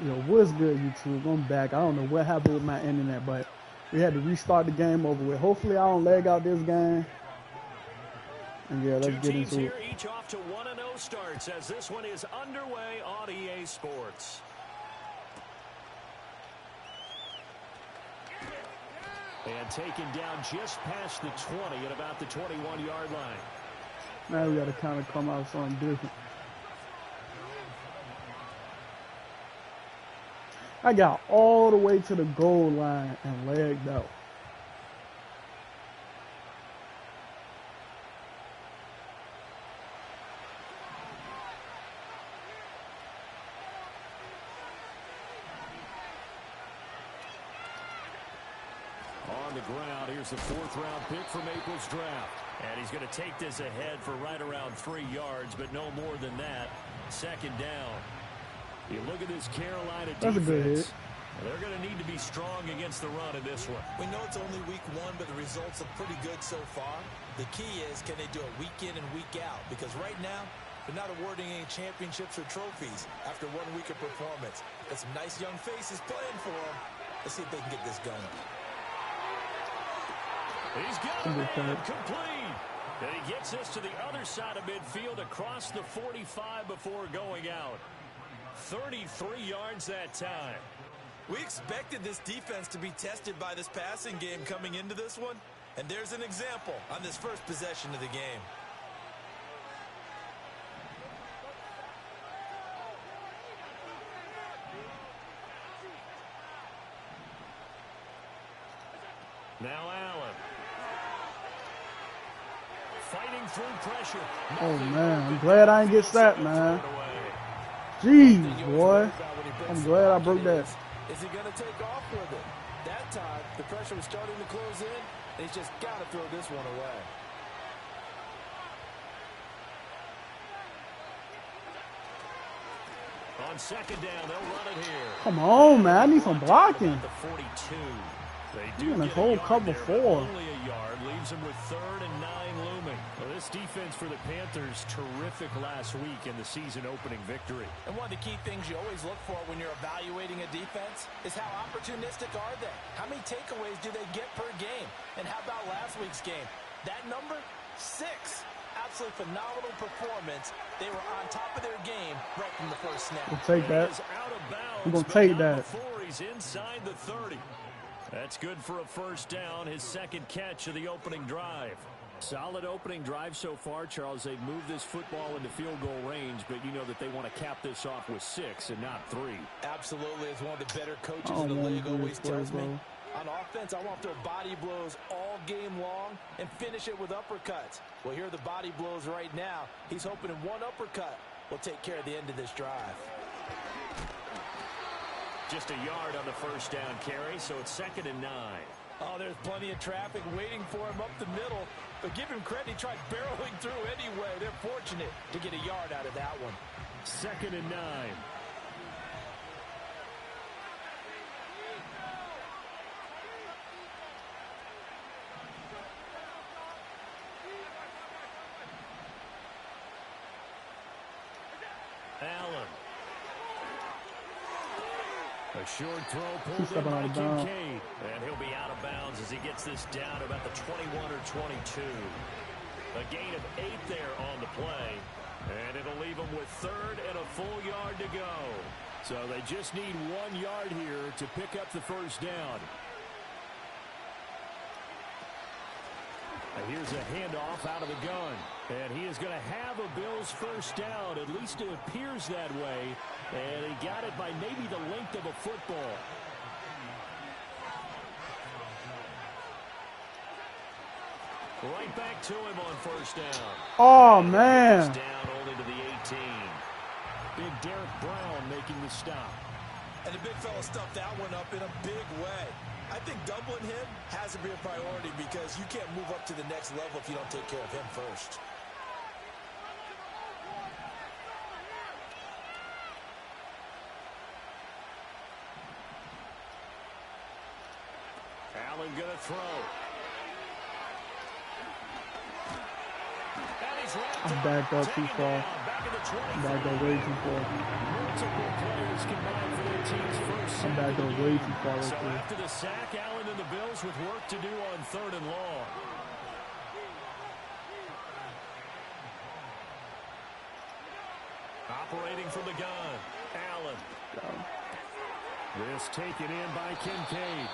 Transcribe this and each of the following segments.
Yo, what's good, YouTube? I'm back. I don't know what happened with my internet, but we had to restart the game over with. Hopefully, I don't lag out this game. And yeah, let's get into it. Each off to 1-0 starts as this one is underway on EA Sports. And taken down just past the 20 at about the 21-yard line. Now we got to kind of come out something different. I got all the way to the goal line and lagged out. On the ground, here's the 4th-round pick from April's draft. And he's going to take this ahead for right around 3 yards, but no more than that. 2nd down. You look at this Carolina defense. They're going to need to be strong against the run in this one. We know it's only week 1, but the results look pretty good so far. The key is, can they do it week in and week out? Because right now, they're not awarding any championships or trophies after 1 week of performance. Got some nice young faces playing for them. Let's see if they can get this going. He's got it complete. And he gets this to the other side of midfield across the 45 before going out. 33 yards that time. We expected this defense to be tested by this passing game coming into this one. And there's an example on this first possession of the game. Now Allen. Fighting through pressure. Oh, man. I'm glad I didn't get sacked, man. Jeez, boy. I'm glad I broke that. Is he going to take off with it? That time, the pressure was starting to close in, and he's just got to throw this one away. On 2nd down, they'll run it here. Come on, man. I need some blocking. The 42. They do get a whole cover 4. Only a yard leaves them with 3rd and 9 looming. Well, this defense for the Panthers, terrific last week in the season-opening victory. And one of the key things you always look for when you're evaluating a defense is how opportunistic are they? How many takeaways do they get per game? And how about last week's game? That number, 6. Absolutely phenomenal performance. They were on top of their game right from the first snap. We'll take that. We're going to take that. Before he's inside the 30. That's good for a 1st down, his 2nd catch of the opening drive. Solid opening drive so far, Charles. They've moved this football into field goal range, but you know that they want to cap this off with 6 and not 3. Absolutely. As one of the better coaches in the league always tells me, on offense, I want to throw body blows all game long and finish it with uppercuts. Well, here are the body blows right now. He's hoping in one uppercut will take care of the end of this drive. Just a yard on the 1st down carry, so it's 2nd and 9. Oh, there's plenty of traffic waiting for him up the middle. But give him credit, he tried barreling through anyway. They're fortunate to get a yard out of that one. 2nd and 9. Allen. A short throw pulled in by Kincaid. And he'll be out of bounds as he gets this down about the 21 or 22. A gain of 8 there on the play. And it'll leave him with 3rd and a full yard to go. So they just need 1 yard here to pick up the 1st down. And here's a handoff out of the gun. And he is going to have a Bills 1st down. At least it appears that way. And he got it by maybe the length of a football. Right back to him on 1st down. Oh, man. Down only to the 18. Big Derek Brown making the stop. And the big fella stuffed that one up in a big way. I think doubling him has to be a priority because you can't move up to the next level if you don't take care of him first. Allen gonna throw. I backed up too far. Backed up way too far. Multiple players combined for their team I'm back there way too far. So after the sack, Allen and the Bills with work to do on 3rd and long. Operating from the gun, Allen. This taken in by Kincaid.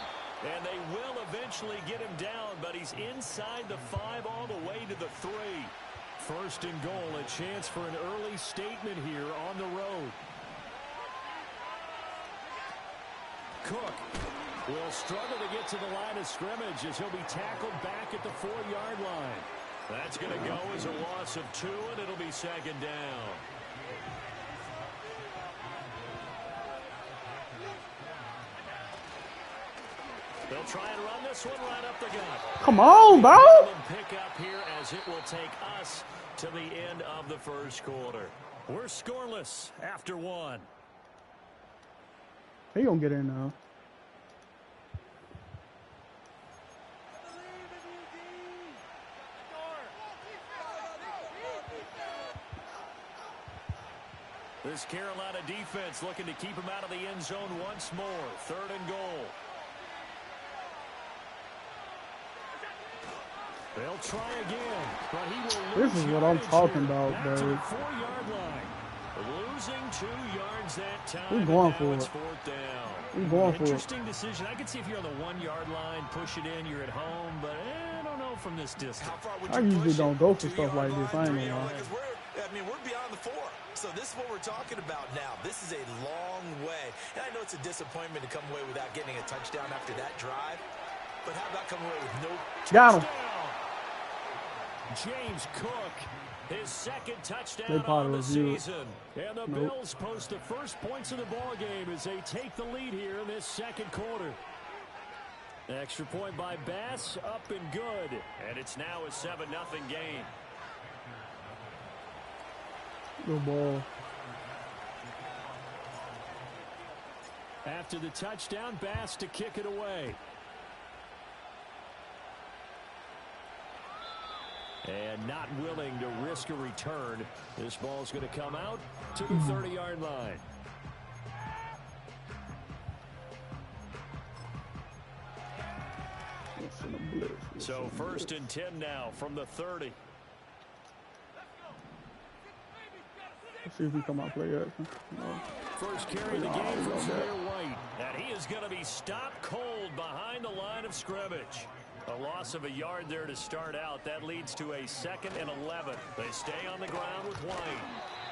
And they will eventually get him down, but he's inside the 5 all the way to the 3. 1st and goal, a chance for an early statement here on the road. Cook will struggle to get to the line of scrimmage as he'll be tackled back at the 4-yard line. That's going to go as a loss of 2, and it'll be 2nd down. They'll try and run this one right up the gut. Come on, bro. Pick up here as it will take us to the end of the 1st quarter. We're scoreless after 1. He gonna get in now. This Carolina defense looking to keep him out of the end zone once more. 3rd and goal. They'll try again, but he will lose. This is what I'm talking about, back bro. to the 4-yard line. Losing 2 yards that time. We're going for it. 4th down. We're going for it. Interesting decision. I can see if you're on the 1-yard line, push it in, you're at home, but I don't know from this distance. I usually don't go for stuff like this. I ain't gonna lie. I mean, we're beyond the 4. So this is what we're talking about now. This is a long way. And I know it's a disappointment to come away without getting a touchdown after that drive. But how about coming away with no touchdown? Got him. James Cook, his 2nd touchdown on the season. And the Bills post the first points of the ball game as they take the lead here in this 2nd quarter. Extra point by Bass, up and good. And it's now a 7-0 game. Good ball. After the touchdown, Bass to kick it away. And not willing to risk a return. This ball's going to come out to the 30-yard line. So 1st and 10 now from the 30. Let's see if we come out play action. No. First carry of the game from Zamir White. And he is going to be stopped cold behind the line of scrimmage. A loss of a yard there to start out. That leads to a 2nd and 11. They stay on the ground with White.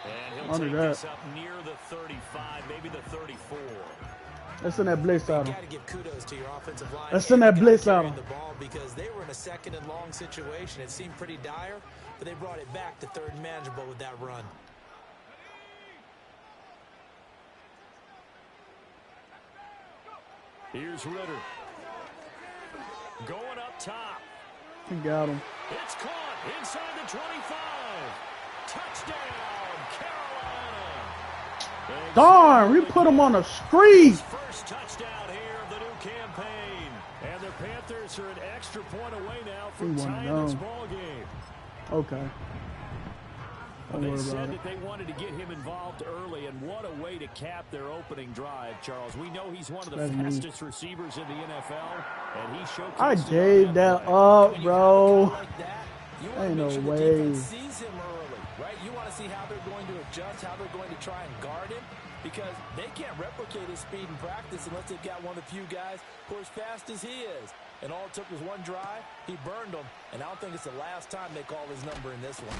And he'll take this up near the 35, maybe the 34. Let's send that blitz out. You got to give kudos to your offensive line. Let's send that blitz out. The ball because they were in a 2nd and long situation. It seemed pretty dire, but they brought it back to 3rd and manageable with that run. Here's Ritter. Going up top. He got him. It's caught inside the 25. Touchdown, Carolina. Darn, we put him on the street. First touchdown here of the new campaign. And the Panthers are an extra point away now from tying this ball game. Okay. They said that they wanted to get him involved early, and what a way to cap their opening drive, Charles. We know he's one of the fastest receivers in the NFL, and he showcased. I gave that up, bro. Ain't no way. Sees him early, right? You want to see how they're going to adjust, how they're going to try and guard him, because they can't replicate his speed in practice unless they've got one of the few guys who are as fast as he is. And all it took was one drive. He burned them, and I don't think it's the last time they call his number in this one.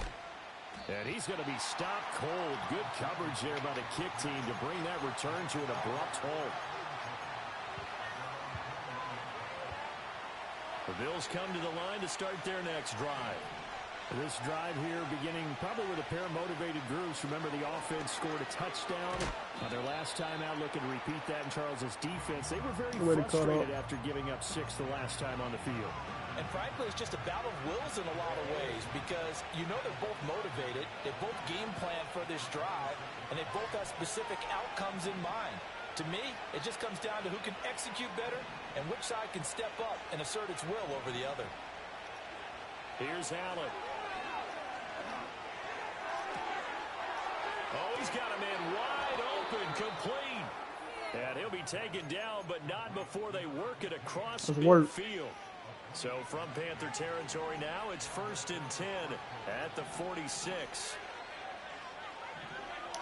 And he's going to be stopped cold. Good coverage there by the kick team to bring that return to an abrupt halt. The Bills come to the line to start their next drive. This drive here beginning probably with a pair of motivated groups. Remember, the offense scored a touchdown on their last time out. Looking to repeat that in Charles's defense. They were very frustrated after giving up 6 the last time on the field. And frankly, it's just a battle of wills in a lot of ways because you know they're both motivated, they both game plan for this drive, and they both have specific outcomes in mind. To me, it just comes down to who can execute better and which side can step up and assert its will over the other. Here's Allen. Oh, he's got a man wide open, complete. And he'll be taken down, but not before they work it across Let's work. midfield. So from Panther territory now, it's 1st and 10 at the 46.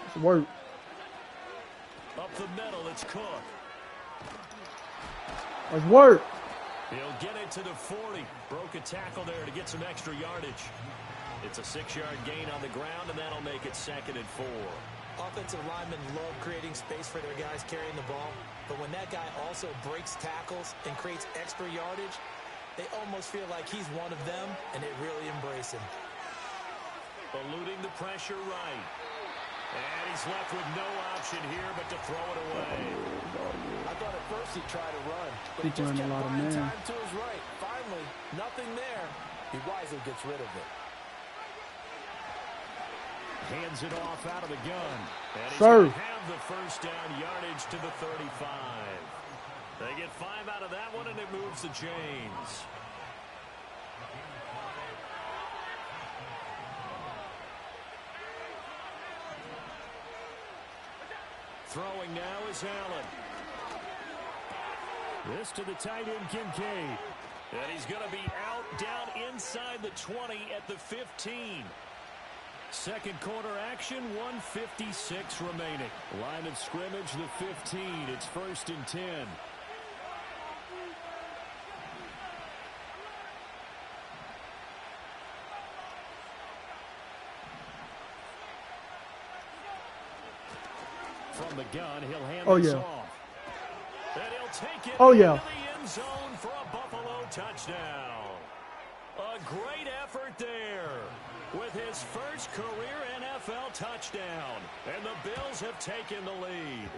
Let's work. Up the middle, it's Cook. Let's work. He'll get it to the 40. Broke a tackle there to get some extra yardage. It's a 6-yard gain on the ground, and that'll make it 2nd and 4. Offensive linemen love creating space for their guys carrying the ball, but when that guy also breaks tackles and creates extra yardage, they almost feel like he's one of them, and they really embrace him. Eluding the pressure right. And he's left with no option here but to throw it away. I thought at first he'd try to run, but he just kept buying time to his right. Finally, nothing there. He wisely gets rid of it. Hands it off out of the gun. And he's going to have the first down yardage to the 35. They get 5 out of that one, and it moves the chains. Throwing now is Allen. This to the tight end, Kincaid. And he's going to be out down inside the 20 at the 15. Second quarter action, 1:56 remaining. Line of scrimmage, the 15. It's 1st and 10. From the gun, he'll hand this off. And he'll take it into the end zone for a Buffalo touchdown. A great effort there with his first career NFL touchdown. And the Bills have taken the lead.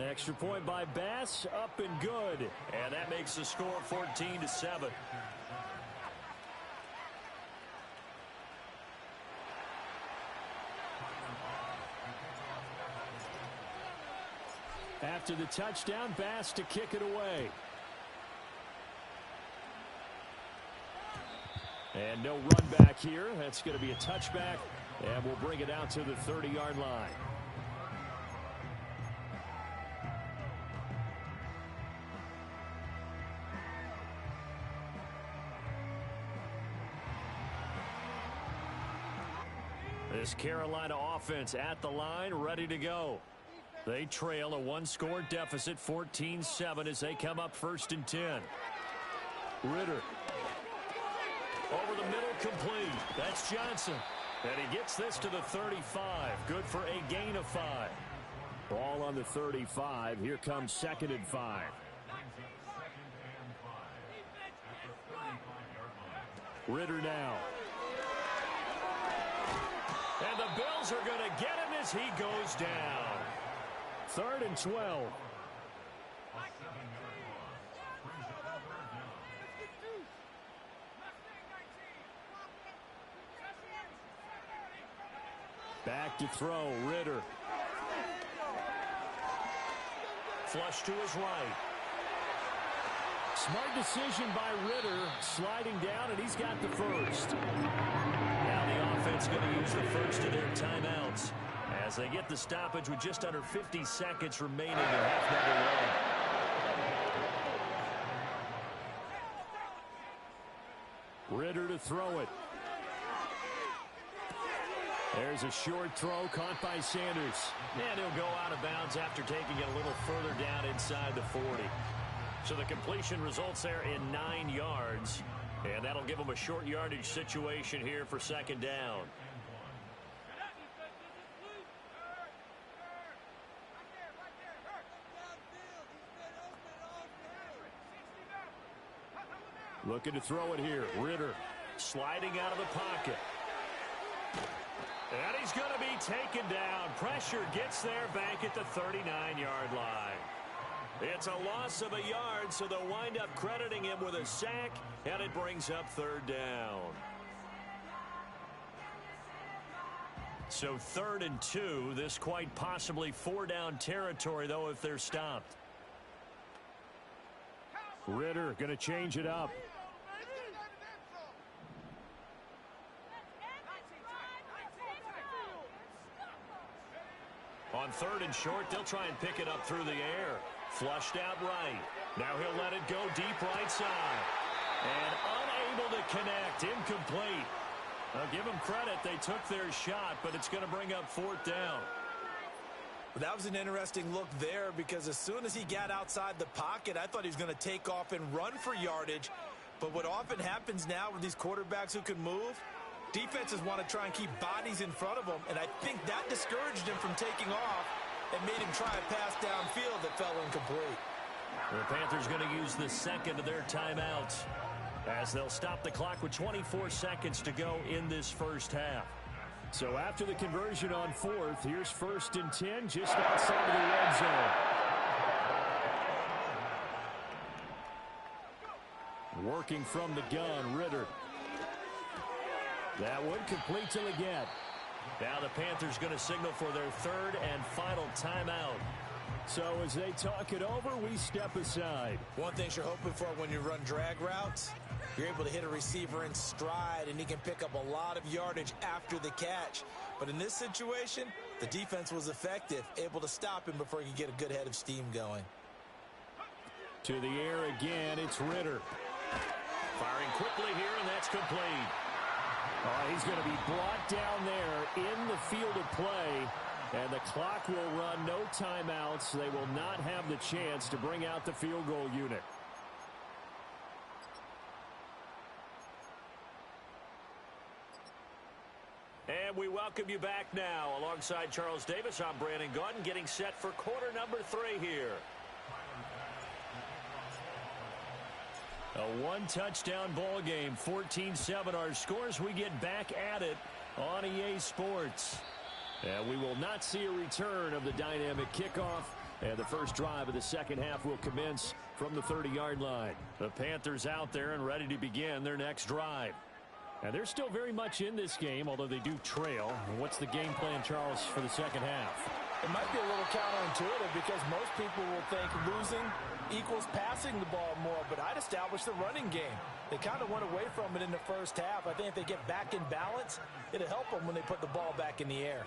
Extra point by Bass, up and good. And that makes the score 14-7. After the touchdown, Bass to kick it away. And no run back here. That's going to be a touchback, and we'll bring it out to the 30-yard line. This Carolina offense at the line, ready to go. They trail a one-score deficit, 14-7, as they come up 1st and 10. Ritter. Over the middle, complete. That's Johnson. And he gets this to the 35. Good for a gain of 5. Ball on the 35. Here comes 2nd and 5. Ritter now. And the Bills are going to get him as he goes down. 3rd and 12. Back to throw, Ritter. Flush to his right. Smart decision by Ritter, sliding down, and he's got the first. Now the offense going to use the first of their timeouts as they get the stoppage with just under 50 seconds remaining in half number 1. Ritter to throw it. There's a short throw caught by Sanders. And he'll go out of bounds after taking it a little further down inside the 40. So the completion results there in 9 yards. And that'll give them a short yardage situation here for 2nd down. Looking to throw it here. Ritter sliding out of the pocket. And he's going to be taken down. Pressure gets there back at the 39-yard line. It's a loss of a yard, so they'll wind up crediting him with a sack, and it brings up 3rd down. So 3rd and 2. This quite possibly 4-down territory, though, if they're stopped. Ritter going to change it up. On On 3rd and short, they'll try and pick it up through the air. Flushed out right. Now he'll let it go deep right side. And unable to connect. Incomplete. I'll give them credit. They took their shot, but it's going to bring up 4th down. Well, that was an interesting look there because as soon as he got outside the pocket, I thought he was going to take off and run for yardage. But what often happens now with these quarterbacks who can move, defenses want to try and keep bodies in front of them, and I think that discouraged him from taking off and made him try a pass downfield that fell incomplete. The Panthers going to use the second of their timeouts as they'll stop the clock with 24 seconds to go in this first half. So after the conversion on 4th, here's 1st and 10 just outside of the red zone. Working from the gun, Ritter. That one complete till again. Now the Panthers going to signal for their 3rd and final timeout. So as they talk it over, we step aside. One thing you're hoping for when you run drag routes, you're able to hit a receiver in stride, and he can pick up a lot of yardage after the catch. But in this situation, the defense was effective, able to stop him before he could get a good head of steam going. To the air again, it's Ritter. Firing quickly here, and that's complete. He's going to be brought down there in the field of play, and the clock will run. No timeouts. They will not have the chance to bring out the field goal unit. And we welcome you back now. Alongside Charles Davis, I'm Brandon Gaudin, getting set for quarter number 3 here. A one-touchdown ball game, 14-7 our scores. We get back at it on EA Sports. And we will not see a return of the dynamic kickoff. And the first drive of the second half will commence from the 30-yard line. The Panthers out there and ready to begin their next drive. And they're still very much in this game, although they do trail. And what's the game plan, Charles, for the second half? It might be a little counterintuitive because most people will think losing equals passing the ball more, but I'd establish the running game. They kind of went away from it in the first half. I think if they get back in balance, it'll help them when they put the ball back in the air.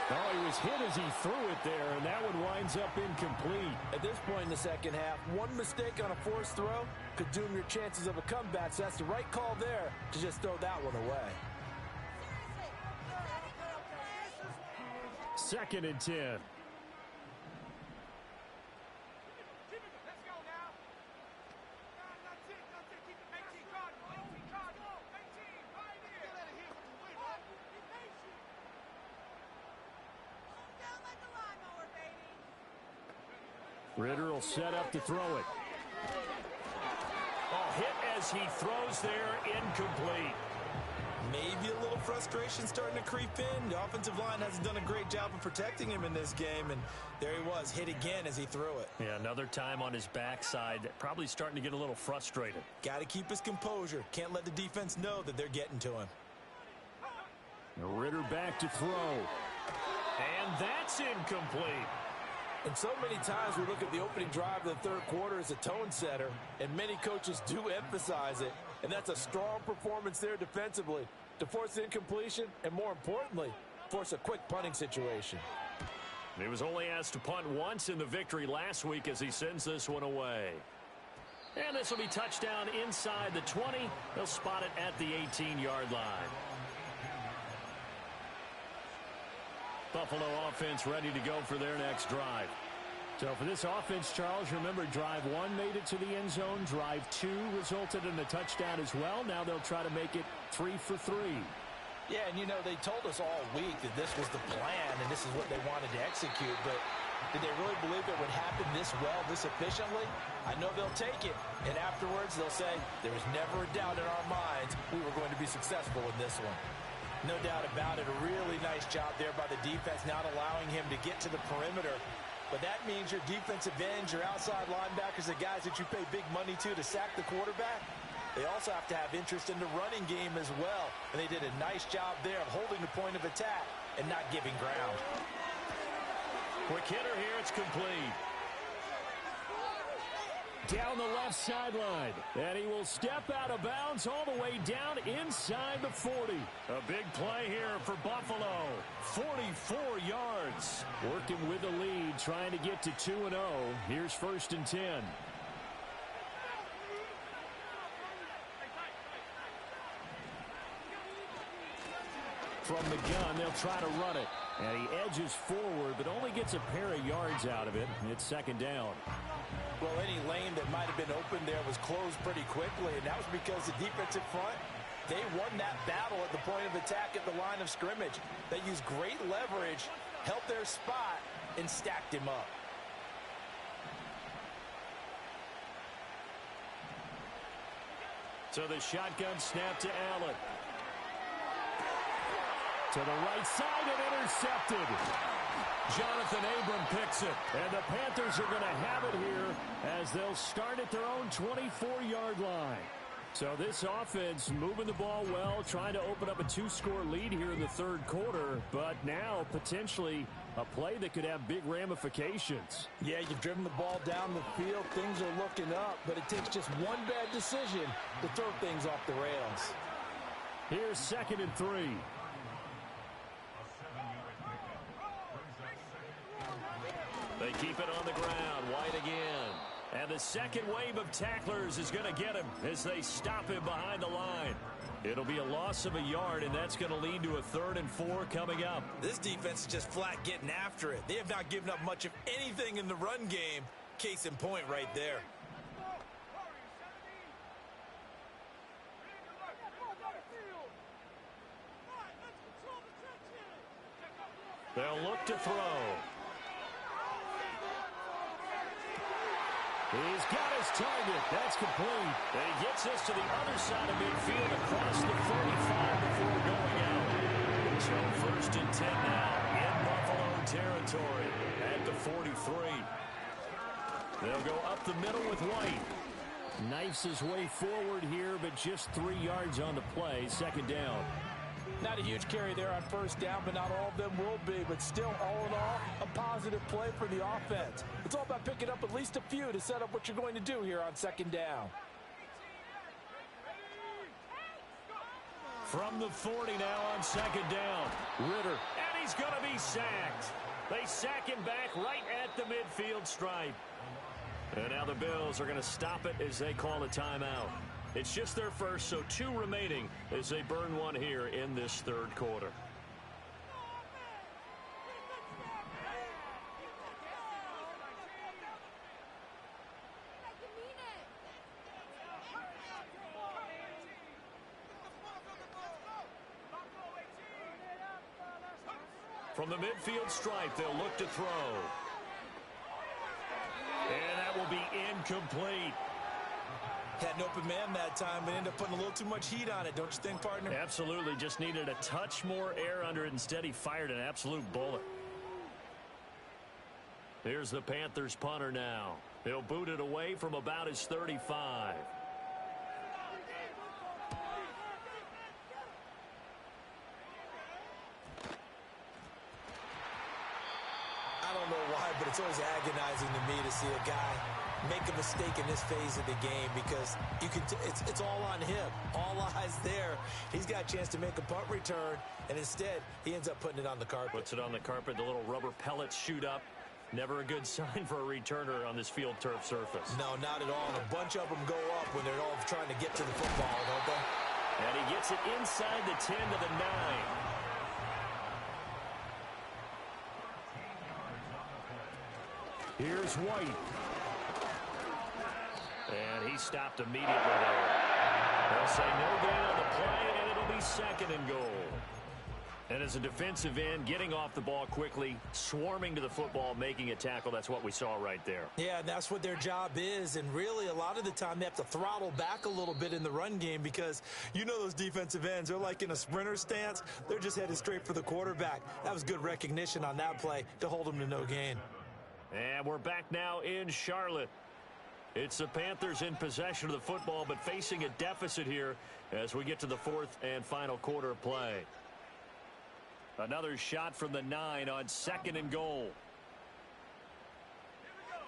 Oh, he was hit as he threw it there, and that one winds up incomplete. At this point in the second half, one mistake on a forced throw could doom your chances of a comeback, so that's the right call there to just throw that one away. 2nd and 10. Ritter will set up to throw it. Oh, hit as he throws there, incomplete. Maybe a little frustration starting to creep in. The offensive line hasn't done a great job of protecting him in this game, and there he was, hit again as he threw it. Yeah, another time on his backside, probably starting to get a little frustrated. Got to keep his composure. Can't let the defense know that they're getting to him. Ritter back to throw. And that's incomplete. And so many times we look at the opening drive of the third quarter as a tone setter, and many coaches do emphasize it, and that's a strong performance there defensively to force incompletion and, more importantly, force a quick punting situation. He was only asked to punt once in the victory last week as he sends this one away. And this will be touchdown inside the 20. They'll spot it at the 18-yard line. Buffalo offense ready to go for their next drive. So for this offense, Charles, remember drive 1 made it to the end zone. Drive 2 resulted in a touchdown as well. Now they'll try to make it 3 for 3. Yeah, and you know, they told us all week that this was the plan and this is what they wanted to execute, but did they really believe it would happen this well, this efficiently? I know they'll take it, and afterwards they'll say, there was never a doubt in our minds we were going to be successful in this one. No doubt about it, a really nice job there by the defense, not allowing him to get to the perimeter. But that means your defensive ends, your outside linebackers, the guys that you pay big money to sack the quarterback, they also have to have interest in the running game as well. And they did a nice job there of holding the point of attack and not giving ground. Quick hitter here, it's complete. down the left sideline. And he will step out of bounds all the way down inside the 40. A big play here for Buffalo. 44 yards. Working with the lead, trying to get to 2-0. Here's 1st and 10. From the gun, they'll try to run it. And he edges forward, but only gets a pair of yards out of it. It's 2nd down. Well, any lane that might have been open there was closed pretty quickly, and that was because the defensive front, they won that battle at the point of attack at the line of scrimmage. They used great leverage, helped their spot, and stacked him up. So the shotgun snap to Allen. To the right side and intercepted. Jonathan Abram picks it. And the Panthers are going to have it here as they'll start at their own 24-yard line. So this offense moving the ball well, trying to open up a 2-score lead here in the 3rd quarter. But now potentially a play that could have big ramifications. Yeah, you've driven the ball down the field. Things are looking up, but it takes just one bad decision to throw things off the rails. Here's 2nd and 3. They keep it on the ground. White again. And the second wave of tacklers is going to get him as they stop him behind the line. It'll be a loss of a yard, and that's going to lead to a 3rd and 4 coming up. This defense is just flat getting after it. They have not given up much of anything in the run game. Case in point right there. They'll look to throw. He's got his target. That's complete. And he gets this to the other side of midfield across the 35 before going out. So 1st and 10 now in Buffalo territory at the 43. They'll go up the middle with White. Knifes his way forward here, but just 3 yards on the play. 2nd down. Not a huge carry there on 1st down, but not all of them will be. But still, all in all, a positive play for the offense. It's all about picking up at least a few to set up what you're going to do here on 2nd down. From the 40 now on 2nd down. Ritter, and he's going to be sacked. They sack him back right at the midfield stripe. And now the Bills are going to stop it as they call a timeout. It's just their first, so 2 remaining as they burn one here in this 3rd quarter. From the midfield stripe, they'll look to throw. And that will be incomplete. Had an open man that time, but ended up putting a little too much heat on it, don't you think, partner? Absolutely. Just needed a touch more air under it. Instead, he fired an absolute bullet. Here's the Panthers punter now. He'll boot it away from about his 35. I don't know why, but it's always agonizing to me to see a guy make a mistake in this phase of the game because you can it's all on him. All eyes there. He's got a chance to make a punt return, and instead he ends up putting it on the carpet. Puts it on the carpet. The little rubber pellets shoot up. Never a good sign for a returner on this field turf surface. No, not at all. And a bunch of them go up when they're all trying to get to the football, don't they? And he gets it inside the 10 to the 9. Here's White. And he stopped immediately there. They'll say no gain on the play, and it'll be 2nd and goal. And as a defensive end, getting off the ball quickly, swarming to the football, making a tackle, that's what we saw right there. Yeah, and that's what their job is. And really, a lot of the time, they have to throttle back a little bit in the run game because you know those defensive ends, they're like in a sprinter stance. They're just headed straight for the quarterback. That was good recognition on that play to hold them to no gain. And we're back now in Charlotte. It's the Panthers in possession of the football, but facing a deficit here as we get to the 4th and final quarter of play. Another shot from the 9 on 2nd and goal. Here we go.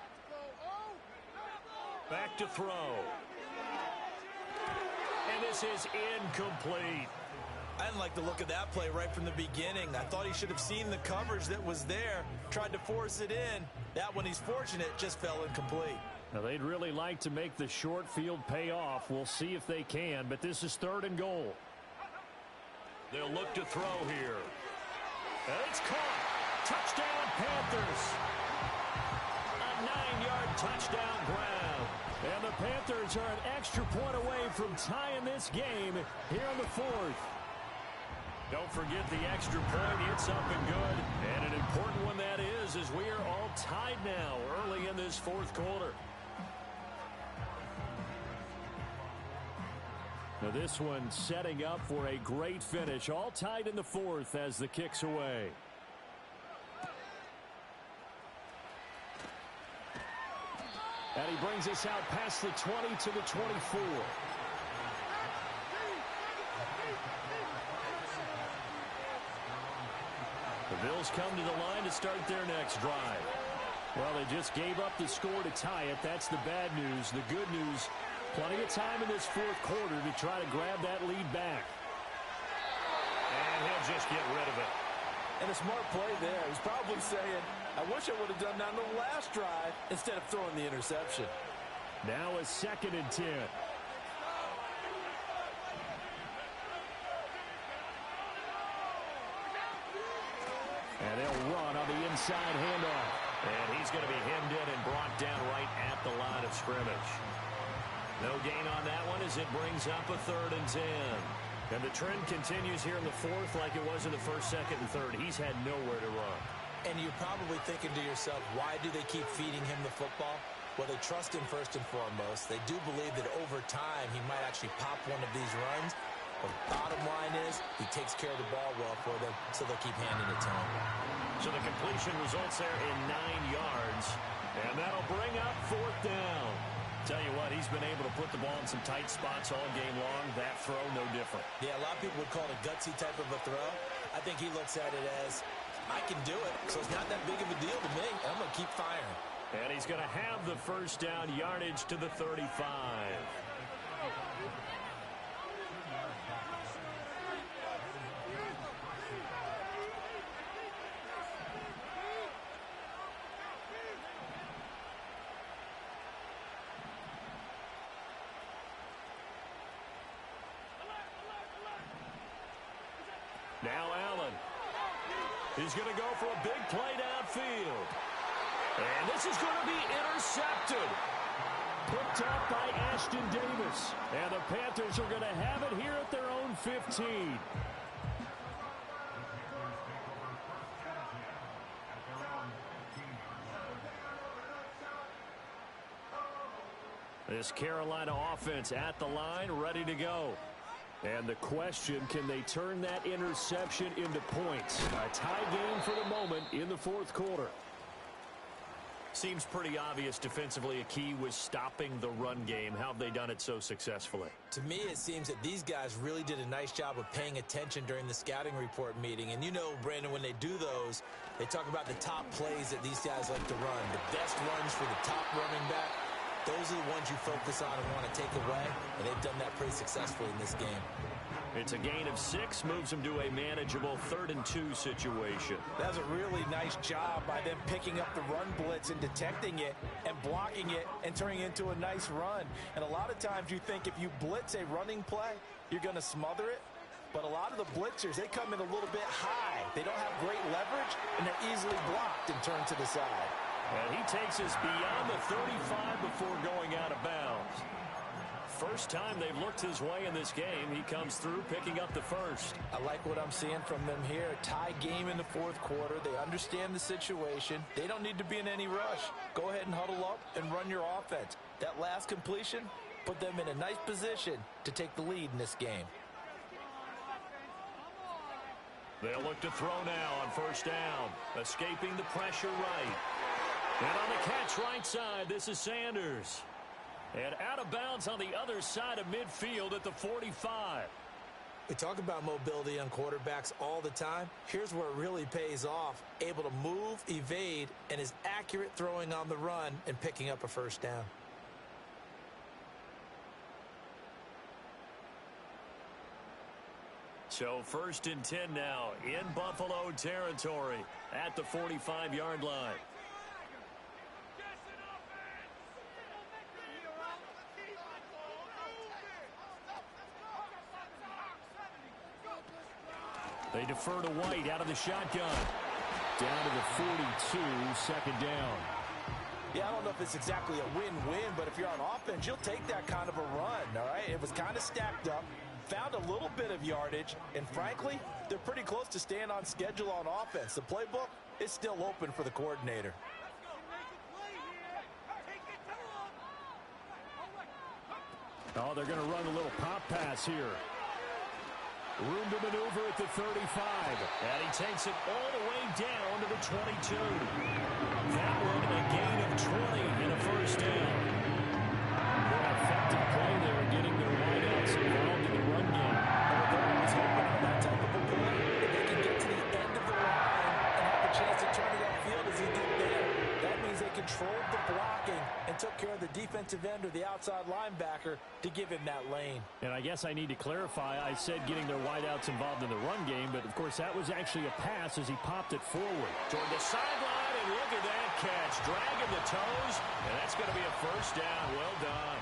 Let's go. Back to throw. And this is incomplete. I didn't like the look of that play right from the beginning. I thought he should have seen the coverage that was there, tried to force it in. That one, he's fortunate, just fell incomplete. Now, they'd really like to make the short field pay off. We'll see if they can, but this is 3rd and goal. They'll look to throw here. And it's caught. Touchdown, Panthers. A 9-yard touchdown grab. And the Panthers are an extra point away from tying this game here in the 4th. Don't forget the extra point. It's up and good. And an important one that is, as we are all tied now early in this 4th quarter. Now this one setting up for a great finish. All tied in the 4th as the kick's away. And he brings us out past the 20 to the 24. The Bills come to the line to start their next drive. Well, they just gave up the score to tie it. That's the bad news. The good news, plenty of time in this 4th quarter to try to grab that lead back. And he'll just get rid of it. And a smart play there. He's probably saying, I wish I would have done that on the last drive instead of throwing the interception. Now a 2nd and 10. And they'll run on the inside handoff. And he's going to be hemmed in and brought down right at the line of scrimmage. No gain on that one as it brings up a 3rd and 10. And the trend continues here in the 4th like it was in the 1st, 2nd, and 3rd. He's had nowhere to run. And you're probably thinking to yourself, why do they keep feeding him the football? Well, they trust him first and foremost. They do believe that over time he might actually pop one of these runs. But bottom line is he takes care of the ball well for them, so they'll keep handing it to him. So the completion results there in 9 yards. And that'll bring up 4th down. Tell you what, he's been able to put the ball in some tight spots all game long. That throw, no different. Yeah, a lot of people would call it a gutsy type of a throw. I think he looks at it as, I can do it, so it's not that big of a deal to me. I'm going to keep firing. And he's going to have the 1st down, yardage to the 35. Now Allen. He's going to go for a big play downfield. And this is going to be intercepted. Picked up by Ashton Davis. And the Panthers are going to have it here at their own 15. This Carolina offense at the line, ready to go. And the question, can they turn that interception into points? A tie game for the moment in the 4th quarter. Seems pretty obvious defensively a key was stopping the run game. How have they done it so successfully? To me, it seems that these guys really did a nice job of paying attention during the scouting report meeting. And you know, Brandon, when they do those, they talk about the top plays that these guys like to run. The best runs for the top running back. Those are the ones you focus on and want to take away, and they've done that pretty successfully in this game. It's a gain of 6, moves them to a manageable 3rd and 2 situation. That's a really nice job by them picking up the run blitz and detecting it and blocking it and turning it into a nice run. And a lot of times you think if you blitz a running play, you're going to smother it. But a lot of the blitzers, they come in a little bit high. They don't have great leverage, and they're easily blocked and turned to the side. And he takes us beyond the 35 before going out of bounds. First time they've looked his way in this game. He comes through picking up the 1st. I like what I'm seeing from them here. Tie game in the 4th quarter. They understand the situation. They don't need to be in any rush. Go ahead and huddle up and run your offense. That last completion put them in a nice position to take the lead in this game. They'll look to throw now on 1st down. Escaping the pressure right. And on the catch right side, this is Sanders. And out of bounds on the other side of midfield at the 45. We talk about mobility on quarterbacks all the time. Here's where it really pays off. Able to move, evade, and is accurate throwing on the run and picking up a 1st down. So 1st and 10 now in Buffalo territory at the 45-yard line. They defer to White out of the shotgun. Down to the 42, 2nd down. Yeah, I don't know if it's exactly a win-win, but if you're on offense, you'll take that kind of a run, all right? It was kind of stacked up, found a little bit of yardage, and frankly, they're pretty close to staying on schedule on offense. The playbook is still open for the coordinator. Oh, they're going to run a little pop pass here. Room to maneuver at the 35. And he takes it all the way down to the 22. That one a gain of 20 and a 1st down. More effective play there, getting their wideouts involved in the run game. They're always hoping on that type of a play that they can get to the end of the line and have a chance to turn it upfield as he did there. That means they controlled the blocking and took care of the defensive end or the outside linebacker to give him that lane. And I guess I need to clarify, I said getting their wideouts involved in the run game, but of course that was actually a pass as he popped it forward. Toward the sideline, and look at that catch. Dragging the toes, and that's going to be a 1st down. Well done.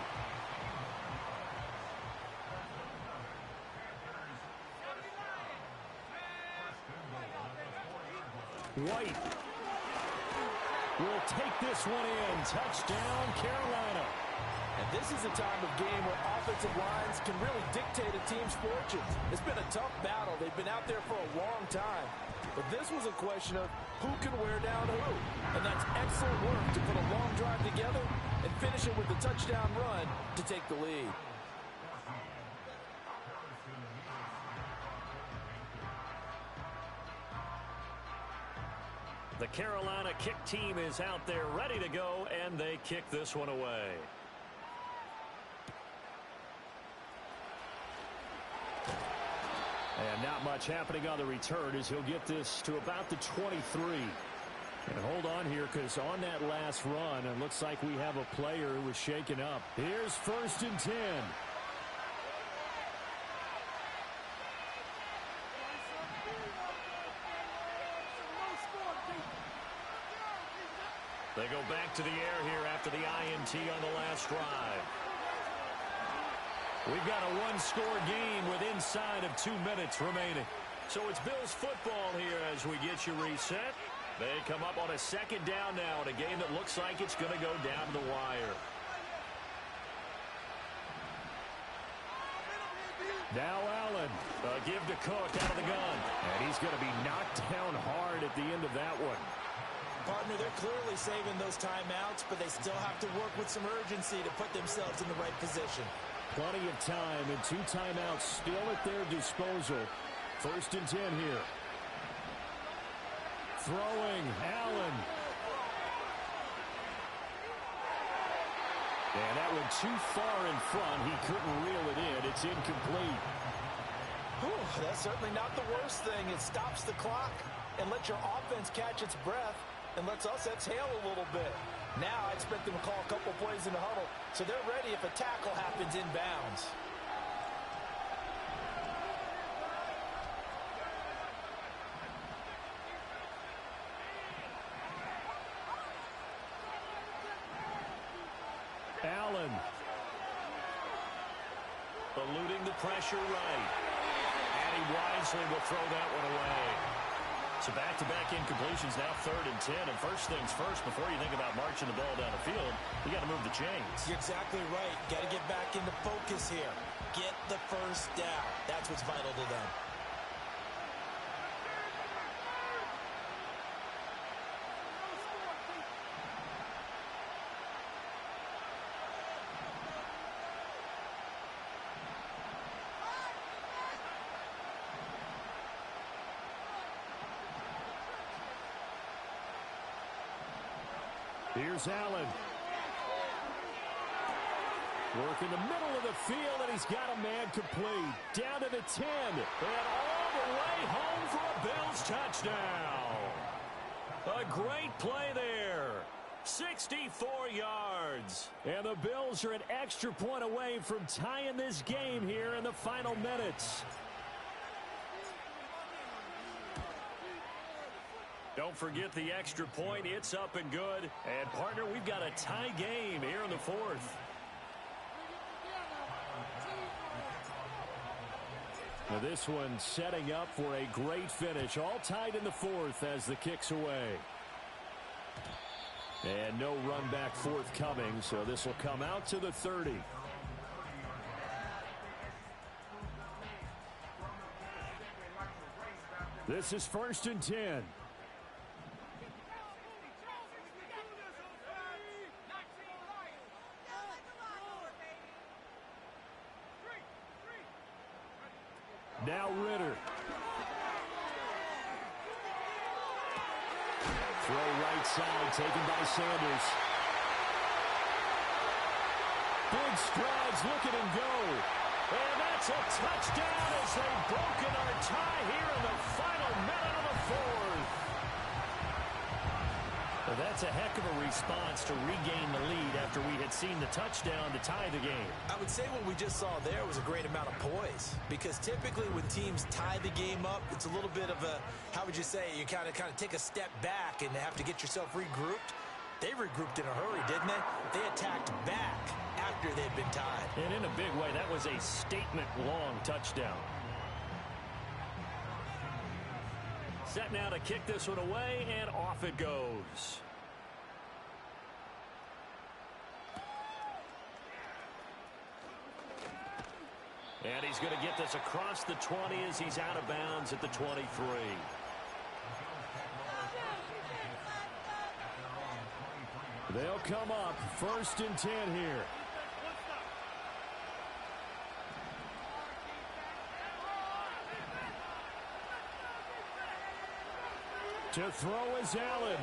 White will take this one in. Touchdown, Carolina. And this is a time of game where offensive lines can really dictate a team's fortunes. It's been a tough battle. They've been out there for a long time. But this was a question of who can wear down who. And that's excellent work to put a long drive together and finish it with a touchdown run to take the lead. The Carolina kick team is out there ready to go, and they kick this one away. And not much happening on the return as he'll get this to about the 23. And hold on here, because on that last run, it looks like we have a player who was shaken up. Here's 1st and 10. They go back to the air here after the INT on the last drive. We've got a one-score game with inside of 2 minutes remaining. So it's Bills football here as we get you reset. They come up on a 2nd down now in a game that looks like it's going to go down to the wire. Now Allen, a give to Cook out of the gun. And he's going to be knocked down hard at the end of that one. Partner, they're clearly saving those timeouts, but they still have to work with some urgency to put themselves in the right position. Plenty of time and 2 timeouts still at their disposal. 1st and 10 here. Throwing, Allen. And that one too far in front. He couldn't reel it in. It's incomplete. Whew, that's certainly not the worst thing. It stops the clock and lets your offense catch its breath and lets us exhale a little bit. Now I expect them to call a couple plays in the huddle, so they're ready if a tackle happens inbounds. Allen. Eluding the pressure right. And he wisely will throw that one away. So back-to-back incompletions, now 3rd and 10. And first things first, before you think about marching the ball down the field, you got to move the chains. You're exactly right. Got to get back into focus here. Get the 1st down. That's what's vital to them. Here's Allen. Work in the middle of the field, and he's got a man complete. Down to the 10. And all the way home for a Bills touchdown. A great play there. 64 yards. And the Bills are an extra point away from tying this game here in the final minutes. Don't forget the extra point. It's up and good. And, partner, we've got a tie game here in the fourth. Now this one setting up for a great finish. All tied in the fourth as the kick's away. And no run back forthcoming, so this will come out to the 30. This is 1st and 10. Now Ritter. Throw right side taken by Sanders. Big strides, look at him go. And that's a touchdown as they've broken our tie here in the final minute of the fourth. Well, that's a heck of a response to regain the lead after we had seen the touchdown to tie the game. I would say what we just saw there was a great amount of poise, because typically when teams tie the game up, it's a little bit of a, how would you say, you kind of take a step back and have to get yourself regrouped. They regrouped in a hurry, didn't they? They attacked back after they'd been tied. And in a big way, that was a statement-long touchdown. Set now to kick this one away, and off it goes. And he's going to get this across the 20 as he's out of bounds at the 23. They'll come up 1st and 10 here. To throw is Allen.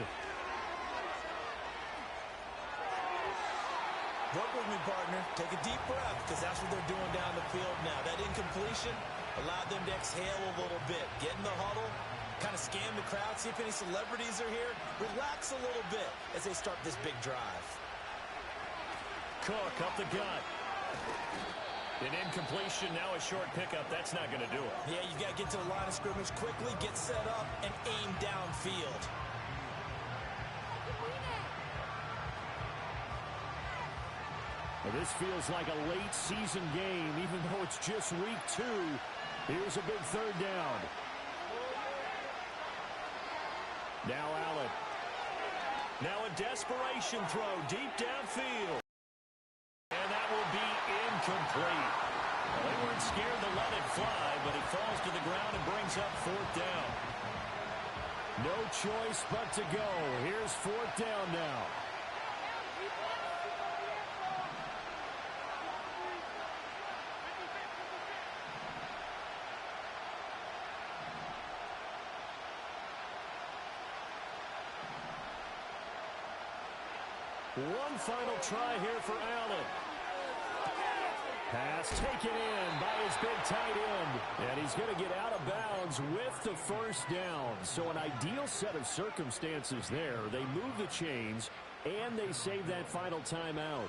Work with me, partner. Take a deep breath, because that's what they're doing down the field now. That incompletion allowed them to exhale a little bit. Get in the huddle, kind of scan the crowd, see if any celebrities are here. Relax a little bit as they start this big drive. Cook up the gut. An incompletion, now a short pickup. That's not going to do it. Yeah, you've got to get to the line of scrimmage quickly, get set up, and aim downfield. Well, this feels like a late season game, even though it's just week 2. Here's a big 3rd down. Now Allen. Now a desperation throw deep downfield. And that will be incomplete. Well, they weren't scared to let it fly, but it falls to the ground and brings up 4th down. No choice but to go. Here's 4th down now. One final try here for Allen. Pass taken in by his big tight end. And he's going to get out of bounds with the 1st down. So an ideal set of circumstances there. They move the chains, and they save that final timeout.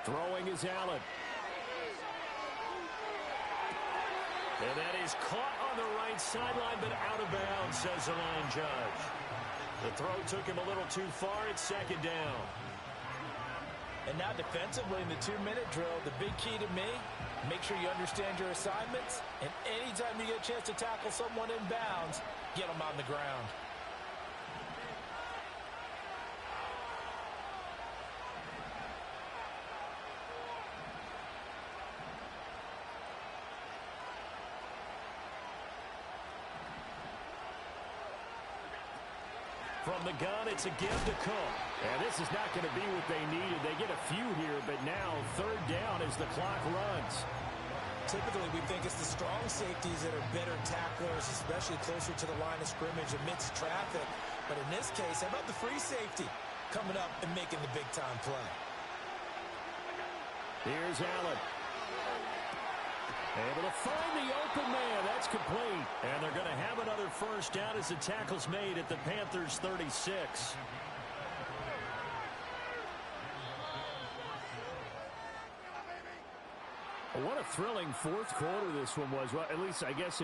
Throwing is Allen. And that is caught on the right sideline, but out of bounds, says the line judge. The throw took him a little too far. It's 2nd down. And now defensively in the 2-minute drill, the big key to me, make sure you understand your assignments. And anytime you get a chance to tackle someone in bounds, get them on the ground. From the gun, it's a give to Cook. And this is not going to be what they needed. They get a few here, but now 3rd down as the clock runs. Typically, we think it's the strong safeties that are better tacklers, especially closer to the line of scrimmage amidst traffic. But in this case, how about the free safety coming up and making the big-time play? Here's Allen. Able to find the open man. That's complete. And they're going to have another first down as the tackle's made at the Panthers' 36. What a thrilling fourth quarter this one was. Well, at least I guess if